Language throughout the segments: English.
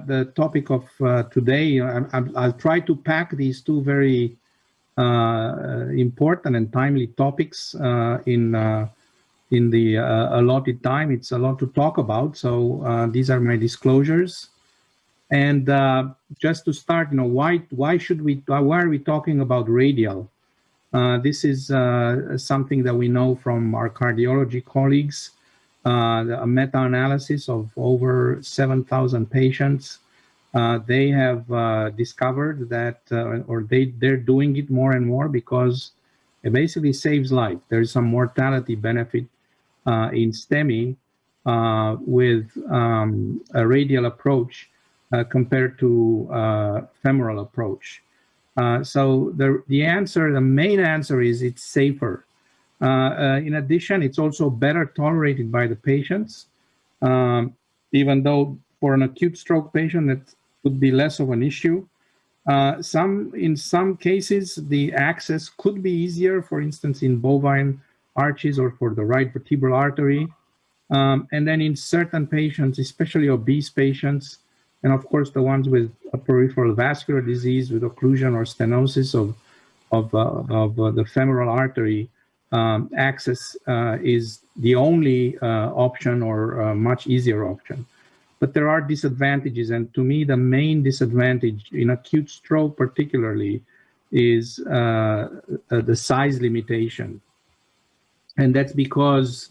The topic of today, I'll try to pack these two very important and timely topics in the allotted time. It's a lot to talk about, so these are my disclosures. And just to start, why are we talking about radial? This is something that we know from our cardiology colleagues. A meta-analysis of over 7,000 patients. They have discovered that, they're doing it more and more because it basically saves life. There's some mortality benefit in STEMI with a radial approach compared to femoral approach. So the main answer is it's safer. In addition, it's also better tolerated by the patients, even though for an acute stroke patient, that would be less of an issue. In some cases, the access could be easier, for instance, in bovine arches or for the right vertebral artery. And then in certain patients, especially obese patients, and of course, the ones with a peripheral vascular disease with occlusion or stenosis of the femoral artery, access is the only option or a much easier option. But there are disadvantages, and to me, the main disadvantage in acute stroke particularly is the size limitation. And that's because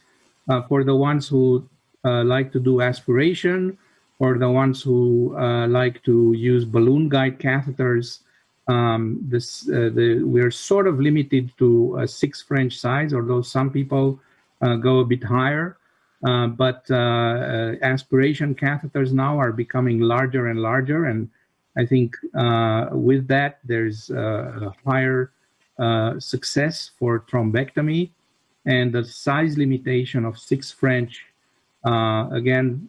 for the ones who like to do aspiration, or the ones who like to use balloon guide catheters, we're sort of limited to a 6 French size, although some people go a bit higher. But aspiration catheters now are becoming larger and larger, and I think with that there's a higher success for thrombectomy, and the size limitation of 6 French, again,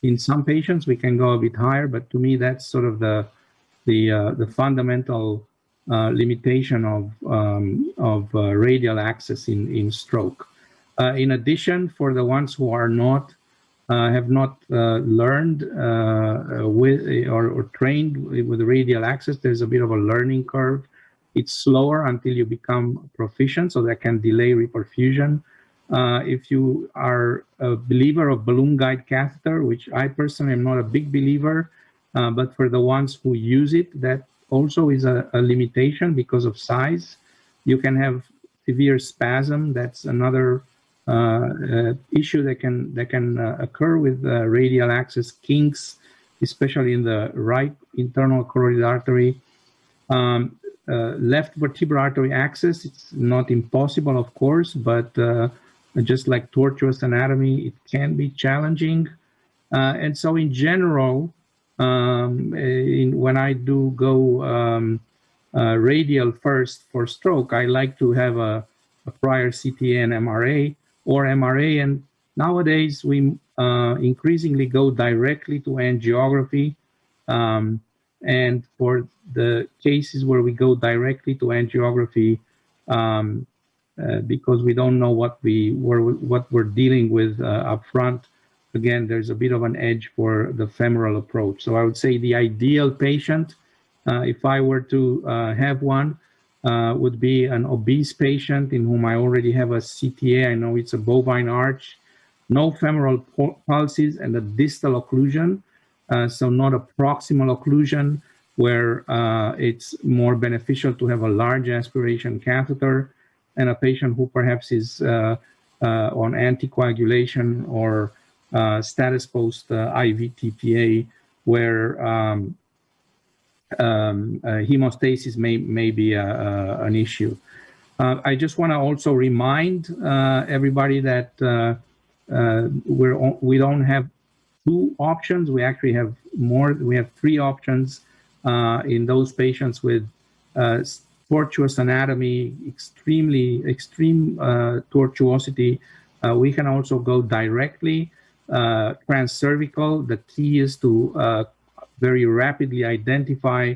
in some patients we can go a bit higher, but to me that's sort of the fundamental limitation of radial access in stroke. In addition, for the ones who are have not learned with or trained with radial access, there's a bit of a learning curve. It's slower until you become proficient, so that can delay reperfusion. If you are a believer of balloon guide catheter, which I personally am not a big believer, but for the ones who use it, that also is a limitation because of size. You can have severe spasm. That's another issue that can occur with radial access kinks, especially in the right internal carotid artery. Left vertebral artery access, it's not impossible, of course, but just like tortuous anatomy, it can be challenging. And so in general, when I do go radial first for stroke, I like to have a prior CTA and MRA, or MRA, and nowadays we increasingly go directly to angiography. And for the cases where we go directly to angiography, because we don't know what we're dealing with up front, again, there's a bit of an edge for the femoral approach. So I would say the ideal patient, if I were to have one, would be an obese patient in whom I already have a CTA. I know it's a bovine arch, no femoral pulses, and a distal occlusion. So not a proximal occlusion where it's more beneficial to have a large aspiration catheter, and a patient who perhaps is on anticoagulation or status post IV TPA, where hemostasis may be an issue. I just want to also remind everybody that we don't have 2 options. We actually have more. We have 3 options in those patients with tortuous anatomy, extreme tortuosity. We can also go directly transcervical. The key is to very rapidly identify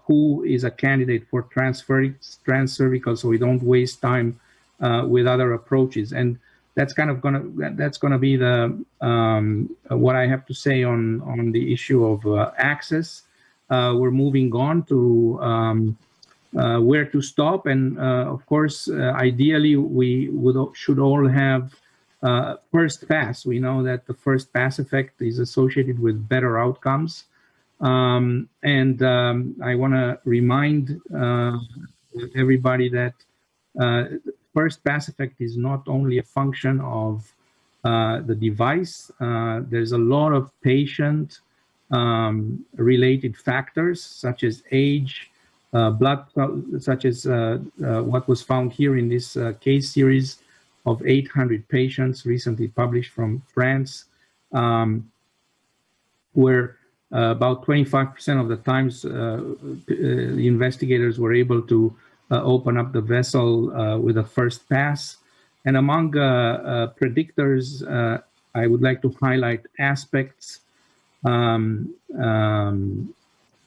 who is a candidate for transcervical, so we don't waste time with other approaches. And that's kind of gonna be the what I have to say on the issue of access. We're moving on to where to stop, and of course, ideally, we should all have first pass. We know that the first pass effect is associated with better outcomes, and I want to remind everybody that first pass effect is not only a function of the device. There's a lot of patient related factors such as age, blood, such as what was found here in this case series of 800 patients recently published from France, where about 25% of the times the investigators were able to open up the vessel with a first pass. And among predictors, I would like to highlight aspects and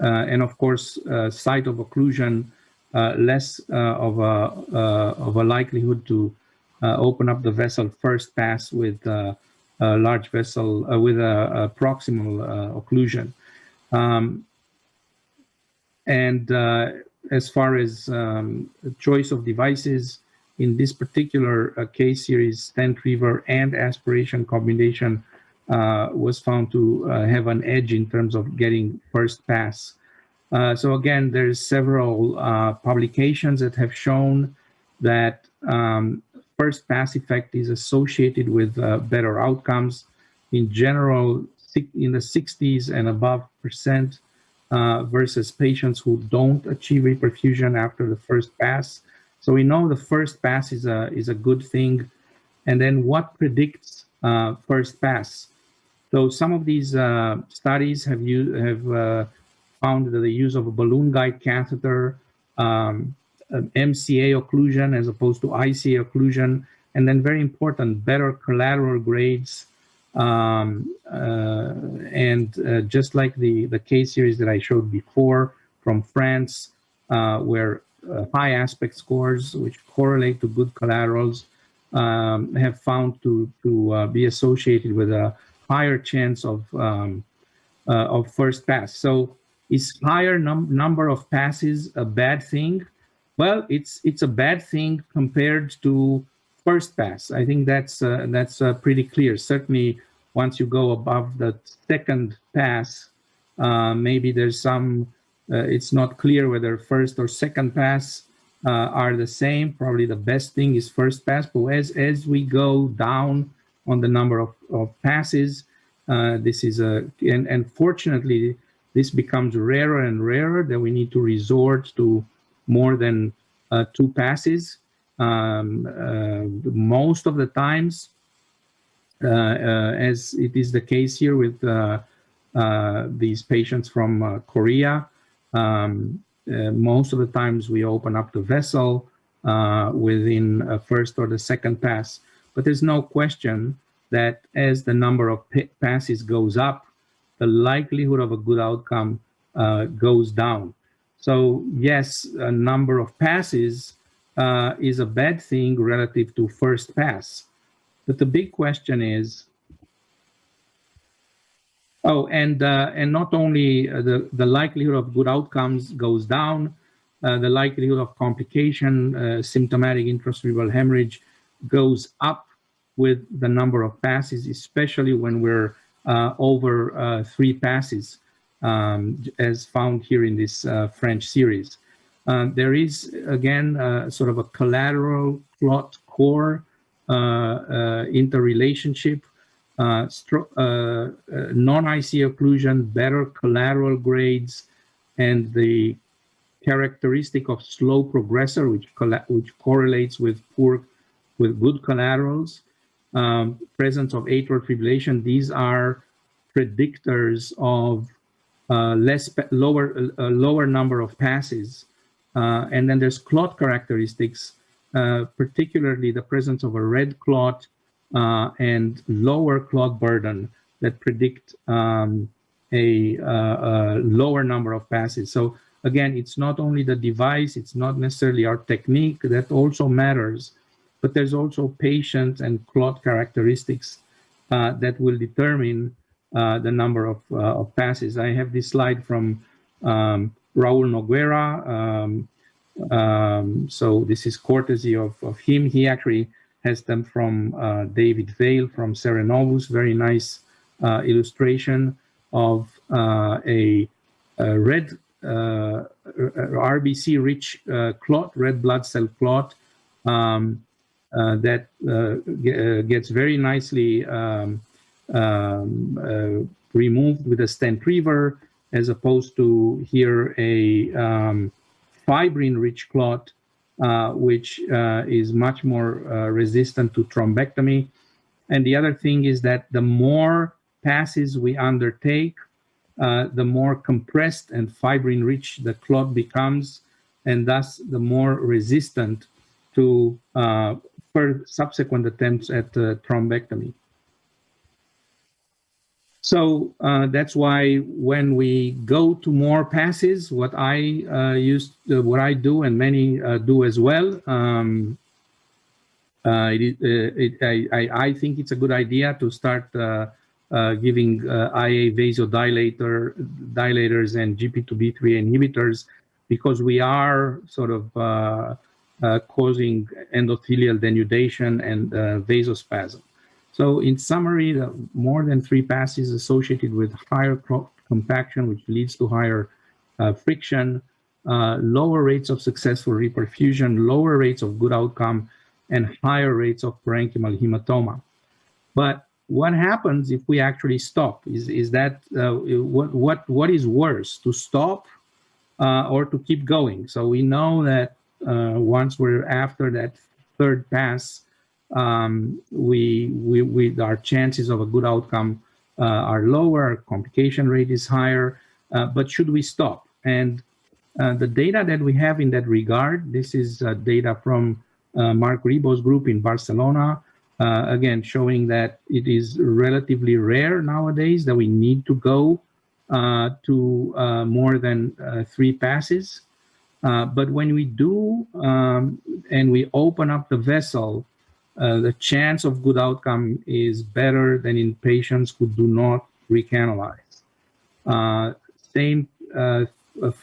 of course, site of occlusion, less of a likelihood to open up the vessel first pass with a large vessel with a proximal occlusion. As far as choice of devices, in this particular case series, stent retriever and aspiration combination was found to have an edge in terms of getting first pass. So again, there's several publications that have shown that first pass effect is associated with better outcomes. In general, in the 60s and above percent versus patients who don't achieve reperfusion after the first pass. So we know the first pass is a good thing. And then what predicts first pass? So some of these studies have found that the use of a balloon guide catheter, MCA occlusion as opposed to ICA occlusion, and then very important, better collateral grades. Just like the case series that I showed before from France, where high aspect scores, which correlate to good collaterals, have found to be associated with a higher chance of first pass. So is higher number of passes a bad thing? Well, it's a bad thing compared to first pass. I think that's pretty clear. Certainly, once you go above the second pass, maybe there's some. It's not clear whether first or second pass are the same. Probably the best thing is first pass. But as we go down on the number of passes, this is and fortunately this becomes rarer and rarer that we need to resort to more than 2 passes. Most of the times, as it is the case here with these patients from Korea, most of the times we open up the vessel within a first or the second pass. But there's no question that as the number of passes goes up, the likelihood of a good outcome goes down. So yes, a number of passes is a bad thing relative to first pass. But the big question is, and not only the likelihood of good outcomes goes down, the likelihood of complication, symptomatic intracerebral hemorrhage goes up with the number of passes, especially when we're over 3 passes, as found here in this French series. There is, again, sort of a collateral clot core interrelationship, non-IC occlusion, better collateral grades, and the characteristic of slow progressor, which correlates with good collaterals, presence of atrial fibrillation. These are predictors of lower number of passes. And then there's clot characteristics, particularly the presence of a red clot and lower clot burden that predict a lower number of passes. So again, it's not only the device, it's not necessarily our technique, that also matters. but there's also patient and clot characteristics that will determine the number of passes. I have this slide from Raul Noguera. So this is courtesy of him. He actually has them from David Vail from Serenovus. Very nice illustration of a red RBC-rich clot, red blood cell clot, that gets very nicely removed with a stent reaver, as opposed to here a fibrin-rich clot, which is much more resistant to thrombectomy. And the other thing is that the more passes we undertake, the more compressed and fibrin-rich the clot becomes, and thus the more resistant to subsequent attempts at thrombectomy. So that's why when we go to more passes, what I do, and many do as well, I think it's a good idea to start giving IA vasodilators and GP2B3 inhibitors, because we are sort of causing endothelial denudation and vasospasm. So in summary, the more than 3 passes associated with higher compaction, which leads to higher friction, lower rates of successful reperfusion, lower rates of good outcome, and higher rates of parenchymal hematoma. But what happens if we actually stop? Is that what is worse, to stop or to keep going? So we know that once we're after that 3rd pass, our chances of a good outcome are lower, complication rate is higher, but should we stop? And the data that we have in that regard, this is data from Mark Rebo's group in Barcelona, again, showing that it is relatively rare nowadays that we need to go to more than 3 passes. But when we do, and we open up the vessel, the chance of good outcome is better than in patients who do not recanalize. Same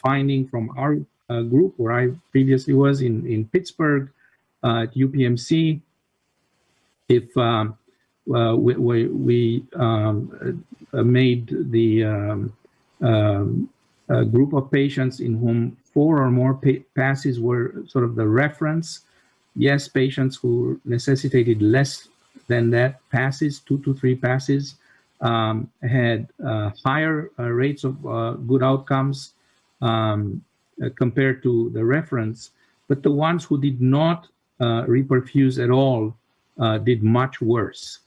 finding from our group where I previously was in Pittsburgh at UPMC. If we made the group of patients in whom 4 or more passes were sort of the reference. Yes, patients who necessitated less than that passes, 2 to 3 passes, had higher rates of good outcomes compared to the reference. But the ones who did not reperfuse at all did much worse.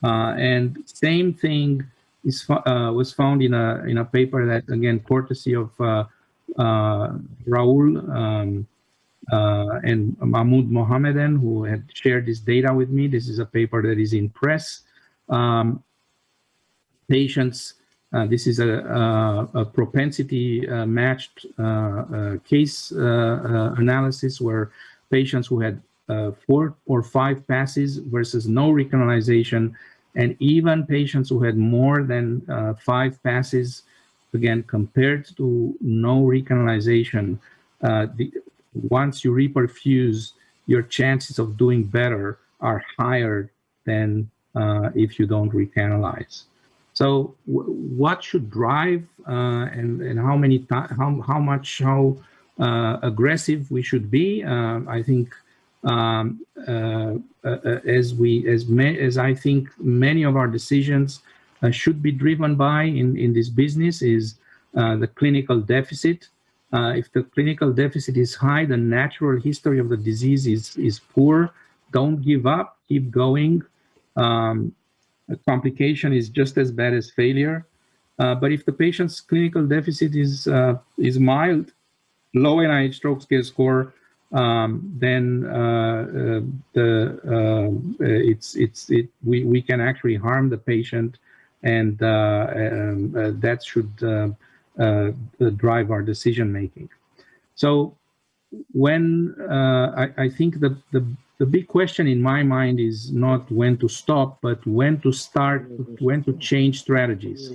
And same thing was found in a paper that, again, courtesy of Raul and Mahmoud Mohammedan, who had shared this data with me. This is a paper that is in press. Patients, this is a propensity matched case analysis where patients who had 4 or 5 passes versus no recanalization, and even patients who had more than 5 passes, again, compared to no recanalization, once you reperfuse, your chances of doing better are higher than if you don't recanalize. So what should drive and how aggressive we should be? I think as I think many of our decisions should be driven by in this business is the clinical deficit. If the clinical deficit is high, the natural history of the disease is poor. Don't give up, keep going. A complication is just as bad as failure. But if the patient's clinical deficit is mild, low NIH stroke scale score, then we can actually harm the patient, and that should drive our decision making. So when I think the the big question in my mind is not when to stop, but when to start, when to change strategies.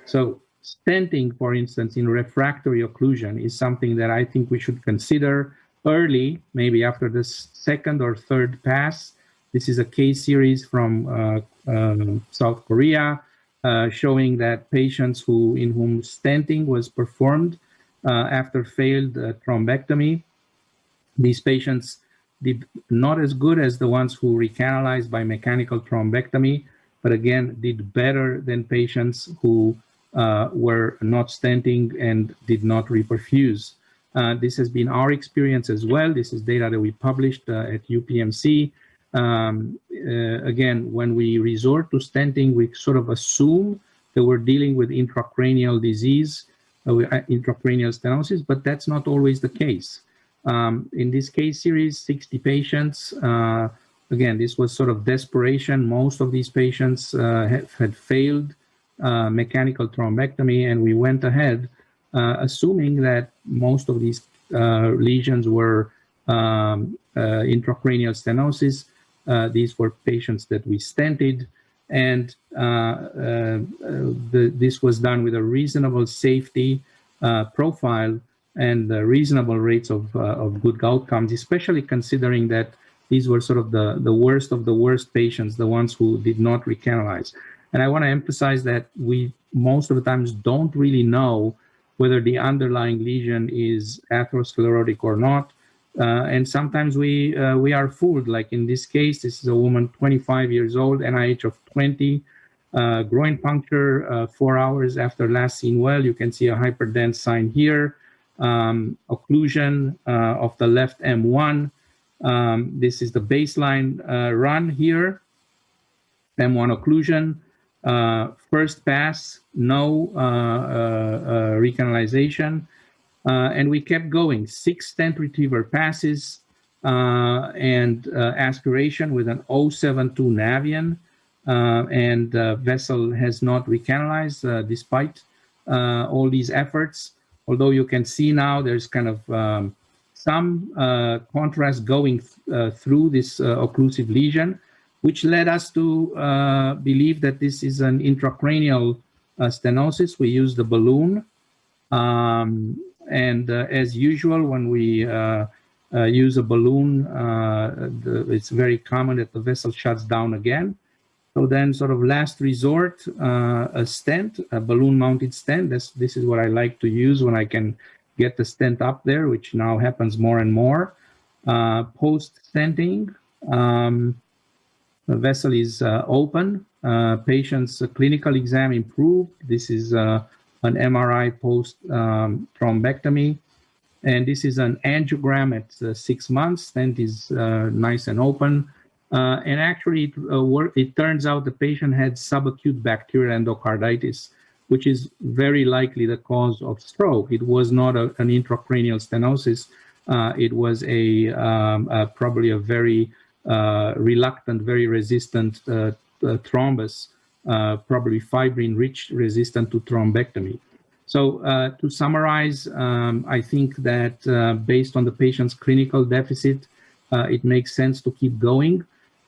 So stenting, for instance, in refractory occlusion is something that I think we should consider early, maybe after the second or third pass. This is a case series from South Korea showing that patients in whom stenting was performed after failed thrombectomy, these patients did not as good as the ones who recanalized by mechanical thrombectomy, but again, did better than patients who were not stenting and did not reperfuse. This has been our experience as well. This is data that we published at UPMC. Again, when we resort to stenting, we sort of assume that we're dealing with intracranial disease, intracranial stenosis, but that's not always the case. In this case series, 60 patients. Again, this was sort of desperation. Most of these patients had failed mechanical thrombectomy, and we went ahead assuming that most of these lesions were intracranial stenosis. These were patients that we stented, and this was done with a reasonable safety profile and reasonable rates of good outcomes, especially considering that these were sort of the worst of the worst patients, the ones who did not recanalize. And I want to emphasize that we most of the times don't really know whether the underlying lesion is atherosclerotic or not. And sometimes we are fooled. Like in this case, this is a woman, 25 years old, NIH of 20, groin puncture 4 hours after last seen well. You can see a hyperdense sign here. Occlusion of the left M1. This is the baseline run here. M1 occlusion. First pass, no recanalization. And we kept going. 6 stent retriever passes and aspiration with an 072 Navion. And vessel has not recanalized despite all these efforts. Although you can see now there's kind of some contrast going through this occlusive lesion, which led us to believe that this is an intracranial stenosis. We used the balloon. And as usual, when we use a balloon, it's very common that the vessel shuts down again. So then sort of last resort, a stent, a balloon-mounted stent. This is what I like to use when I can get the stent up there, which now happens more and more. Post-stenting, the vessel is open. Patient's clinical exam improved. This is an MRI post-thrombectomy. And this is an angiogram at 6 months. Stent is nice and open. And actually, it turns out the patient had subacute bacterial endocarditis, which is very likely the cause of stroke. It was not an intracranial stenosis. It was probably a very reluctant, very resistant thrombus, probably fibrin-rich, resistant to thrombectomy. So to summarize, I think that based on the patient's clinical deficit, it makes sense to keep going.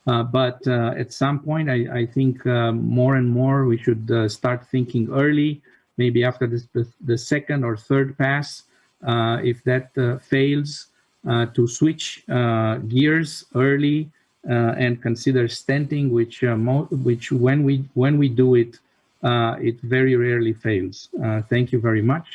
But at some point, I think more and more we should start thinking early, maybe after the second or third pass. If that fails, to switch gears early and consider stenting, which when we do it, it very rarely fails. Thank you very much.